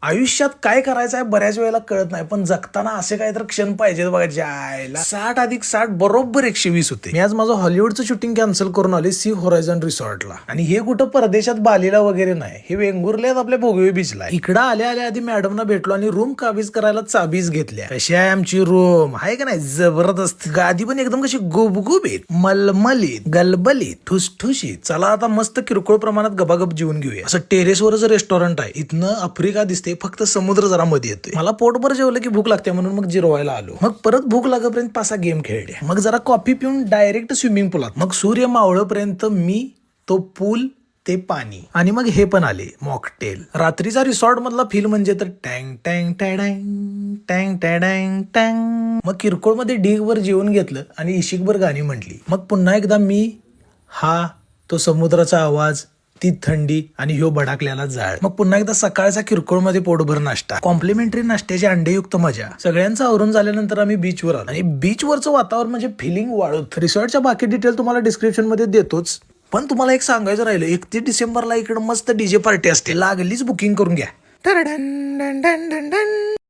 आयुष्यात काय करायचं आहे बऱ्याच वेळेला कळत नाही, पण जगताना असे काही तर क्षण पाहिजे बघा. जायला 60+60 बरोबर 120 होते. मी आज माझं हॉलिवूडचं शूटिंग कॅन्सल करून आले सी होरायझन रिसॉर्टला. आणि हे कुठं परदेशात बालीला वगैरे नाही, हे वेंगुर्ल्यात आपल्या भोगवे बीचला. इकडं आल्या आधी मॅडमना भेटलो आणि रूम काबीज करायला चाबीज घेतल्या. कशी आहे आमची रूम आहे का नाही, जबरदस्त. गादी पण एकदम कशी गुबगुबीत, मलमलीत, गलबलीत, ठुसठुशीत. चला आता मस्त किरकोळ प्रमाणात गबागब जेवून घेऊया. असं टेरेसवरच रेस्टॉरंट आहे. इथनं आफ्रिका दिसते, फक्त समुद्र जरा मध्ये येतोय. मला पोटभर जेवलं की भूक लागते म्हणून मग जिरवायला आलो. मग परत भूक लागेपर्यंत 5 गेम खेळले. मग जरा कॉफी पिऊन डायरेक्ट स्विमिंग पूलात. मग सूर्य मावळपर्यंत मी, तो पूल, ते पाणी, आणि मग हे पण आले मॉकटेल. रात्रीचा रिसॉर्ट मधला फील म्हणजे तर टँग टँग टँग टँग टँग टँग. मग किरकोळ मध्ये ढीगवर जेवण घेतलं आणि इशिकभर गाणी म्हटली. मग पुन्हा एकदा मी, हा तो समुद्राचा आवाज, ती थंडी आणि ह्यो भडाकलेला जाळ. मग पुन्हा एकदा सकाळचा किरकोळ मध्ये पोटभर नाश्ता, कॉम्प्लिमेंटरी नाश्त्याची अंडेयुक्त मजा. सगळ्यांचं आवरून झाल्यानंतर आम्ही बीचवर आलो आणि बीचवरचं वातावरण म्हणजे फिलिंग वाळूत. रिसॉर्टच्या बाकी डिटेल तुम्हाला डिस्क्रिप्शन मध्ये देतोच, पण तुम्हाला एक सांगायचं राहिलं, 31 डिसेंबरला इकडे मस्त डीजे पार्टी असते, लागलीच बुकिंग करून घ्या.